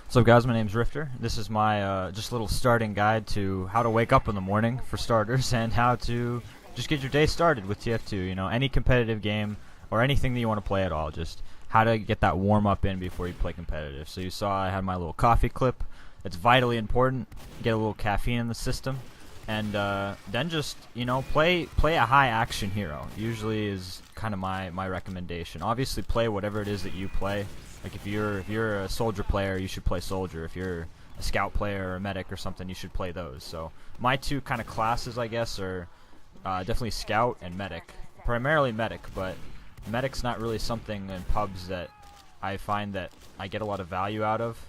What's up, guys? My name's Rifter. This is my just little starting guide to how to wake up in the morning for starters, and how to just get your day started with TF2. You know, any competitive game or anything that you want to play at all. Just how to get that warm up in before you play competitive. So you saw I had my little coffee clip. It's vitally important. Get a little caffeine in the system, and then just play a high action hero. Usually is kind of my recommendation. Obviously, play whatever it is that you play. Like if you're a soldier player, you should play soldier. If you're a scout player or a medic or something, you should play those. So my two kind of classes, I guess, are definitely scout and medic. Primarily medic, but medic's not really something in pubs that I find that I get a lot of value out of.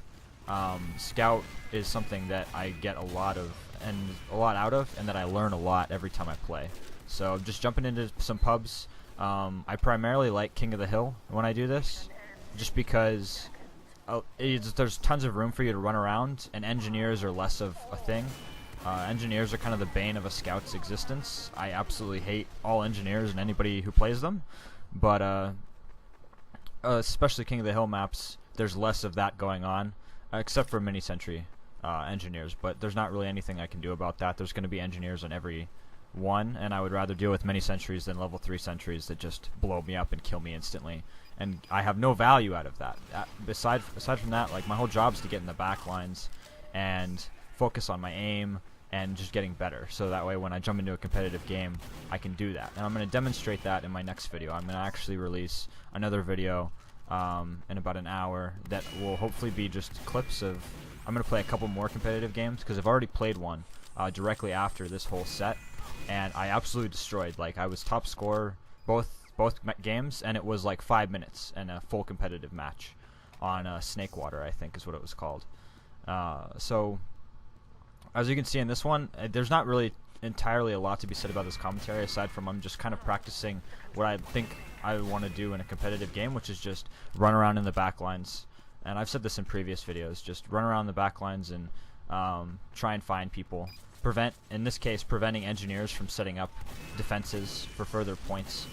Scout is something that I get a lot out of, and that I learn a lot every time I play. So just jumping into some pubs. I primarily like King of the Hill when I do this, just because there's tons of room for you to run around, and engineers are less of a thing. Engineers are kind of the bane of a scout's existence. I absolutely hate all engineers and anybody who plays them, but especially King of the Hill maps, there's less of that going on, except for mini-sentry engineers, but there's not really anything I can do about that. There's going to be engineers on every one, and I would rather deal with mini-sentries than level 3 sentries that just blow me up and kill me instantly. And I have no value out of that. Aside from that, like, my whole job is to get in the back lines and focus on my aim and just getting better. So that way when I jump into a competitive game, I can do that. And I'm going to demonstrate that in my next video. I'm going to actually release another video in about an hour that will hopefully be just clips of... I'm going to play a couple more competitive games, because I've already played one directly after this whole set, and I absolutely destroyed. Like, I was top scorer both games, and it was like 5 minutes and a full competitive match on Snakewater, I think is what it was called. So as you can see in this one, there's not really entirely a lot to be said about this commentary, aside from I'm just kind of practicing what I think I want to do in a competitive game, which is just run around in the back lines. And I've said this in previous videos, just run around the back lines and try and find people. In this case, preventing engineers from setting up defenses for further points.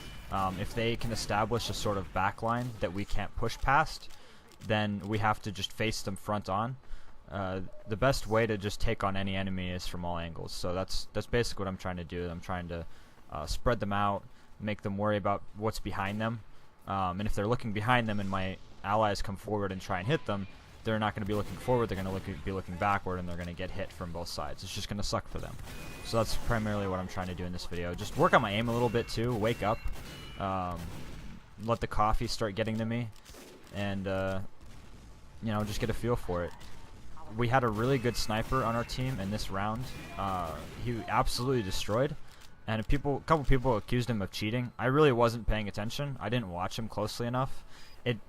If they can establish a sort of backline that we can't push past, then we have to just face them front on. The best way to just take on any enemy is from all angles. So that's basically what I'm trying to do. I'm trying to spread them out, make them worry about what's behind them. And if they're looking behind them and my allies come forward and try and hit them, they're not going to be looking forward, they're going to be looking backward, and they're going to get hit from both sides. It's just going to suck for them. So that's primarily what I'm trying to do in this video. Just work on my aim a little bit too, wake up, let the coffee start getting to me, and just get a feel for it. We had a really good sniper on our team in this round. He absolutely destroyed, and a couple people accused him of cheating. I really wasn't paying attention. I didn't watch him closely enough.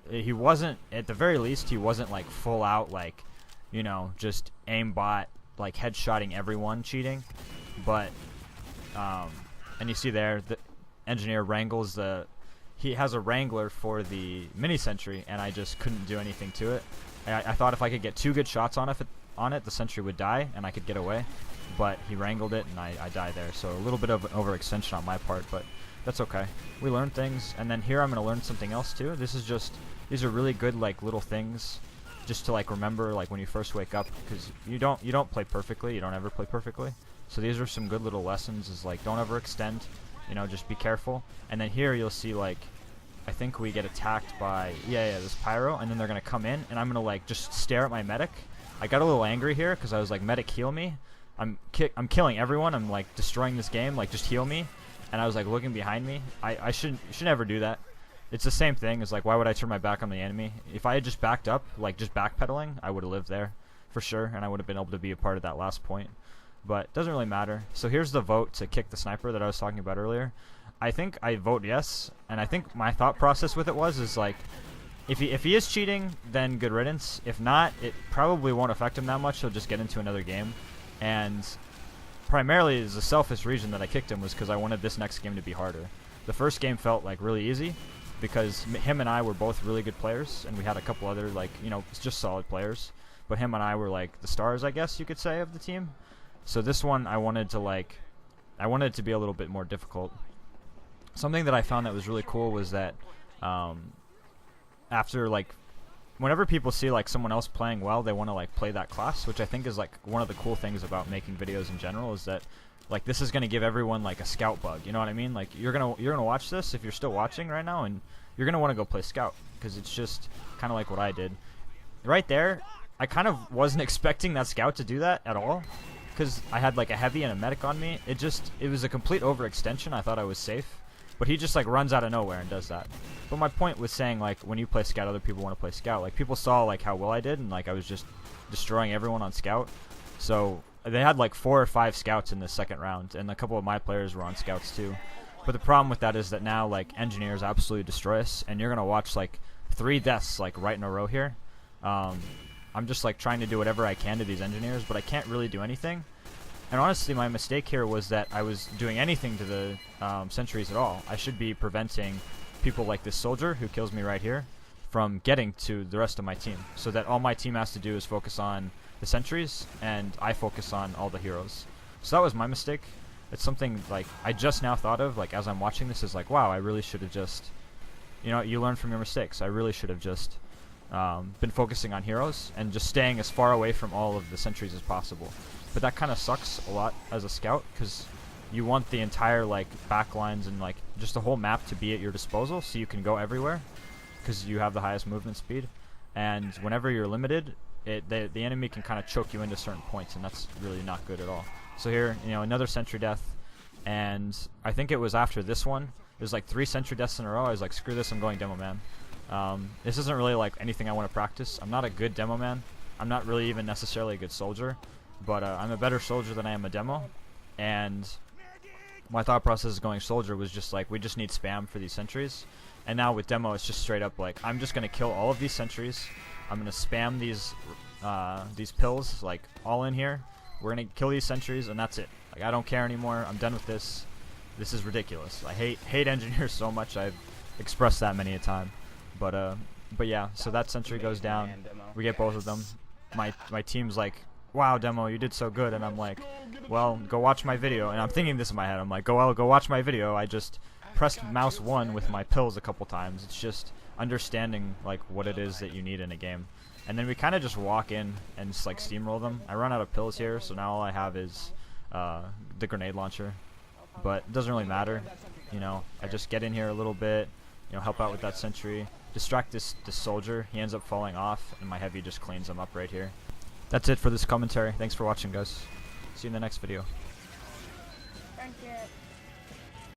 He wasn't, at the very least, he wasn't like full out, like, just aimbot, like headshotting everyone cheating. But and you see there, the engineer wrangles he has a wrangler for the mini sentry, and I just couldn't do anything to it. I thought if I could get 2 good shots on it, the sentry would die and I could get away, but he wrangled it and I died there. So a little bit of an overextension on my part, but that's okay. We learn things, and then here I'm going to learn something else too. These are really good, like, little things just to, like, remember, like, when you first wake up, because you don't play perfectly. You don't ever play perfectly. So these are some good little lessons, is like, don't overextend, just be careful. And then here you'll see, like, I think we get attacked by this pyro, and then they're going to come in, and I'm going to, like, just stare at my medic. I got a little angry here because I was like, medic, heal me. I'm killing everyone. I'm, like, destroying this game. Like, just heal me. And I was like looking behind me. I should never do that. It's the same thing as, like, why would I turn my back on the enemy? If I had just backed up, like just backpedaling, I would have lived there for sure, and I would have been able to be a part of that last point. But it doesn't really matter. So here's the vote to kick the sniper that I was talking about earlier. I think I vote yes, and I think my thought process with it is like, if he is cheating, then good riddance. If not, it probably won't affect him that much. He'll just get into another game. And primarily is a selfish reason that I kicked him was because I wanted this next game to be harder. The first game felt like really easy because him and I were both really good players, and we had a couple other, like, just solid players. But him and I were like the stars, I guess you could say, of the team. So this one I wanted it to be a little bit more difficult. Something that I found that was really cool was that after, like, whenever people see like someone else playing well, they want to like play that class, which I think is like one of the cool things about making videos in general, is that like this is gonna give everyone like a scout bug. You know what I mean? Like you're gonna watch this if you're still watching right now, and you're gonna want to go play scout because it's just kind of like what I did. Right there, I kind of wasn't expecting that scout to do that at all, because I had like a heavy and a medic on me. It was a complete overextension. I thought I was safe, but he just like runs out of nowhere and does that. But my point was saying, like, when you play scout, other people want to play scout. Like people saw like how well I did, and like I was just destroying everyone on scout. So they had like 4 or 5 scouts in the second round, and a couple of my players were on scouts too. But the problem with that is that now like engineers absolutely destroy us, and you're gonna watch like 3 deaths like right in a row here. I'm just like trying to do whatever I can to these engineers, but I can't really do anything. And honestly, my mistake here was that I was doing anything to the sentries at all. I should be preventing people like this soldier who kills me right here from getting to the rest of my team, so that all my team has to do is focus on the sentries and I focus on all the heroes. So that was my mistake. It's something like I just now thought of, like as I'm watching this, is like, wow, I really should have just, you know, you learn from your mistakes. I really should have just been focusing on heroes and just staying as far away from all of the sentries as possible. But that kind of sucks a lot as a scout, because you want the entire like backlines and like just the whole map to be at your disposal, so you can go everywhere, because you have the highest movement speed. And whenever you're limited, the enemy can kind of choke you into certain points, and that's really not good at all. So here, you know, another sentry death, and I think it was after this one, there's like 3 sentry deaths in a row. I was like, screw this, I'm going demo man. This isn't really like anything I want to practice. I'm not a good demo man. I'm not really even necessarily a good soldier, but I'm a better soldier than I am a demo. And my thought process going soldier was just like, we just need spam for these sentries. And now with demo, it's just straight up like, I'm just gonna kill all of these sentries. I'm gonna spam these pills like all in here. We're gonna kill these sentries, and that's it. Like I don't care anymore. I'm done with this. This is ridiculous. I hate engineers so much. I've expressed that many a time. But yeah, so that sentry goes down. We get both of them. My team's like, wow, demo, you did so good, and I'm like, well, go watch my video. And I'm thinking this in my head. I'm like, go watch my video. I just pressed mouse 1 with my pills a couple times. It's just understanding like what it is that you need in a game. And then we kind of just walk in and just like steamroll them. I run out of pills here, so now all I have is the grenade launcher. But it doesn't really matter, you know. I just get in here a little bit, you know, help out with that sentry, distract this soldier. He ends up falling off, and my heavy just cleans him up right here. That's it for this commentary. Thanks for watching, guys. See you in the next video. Thank you.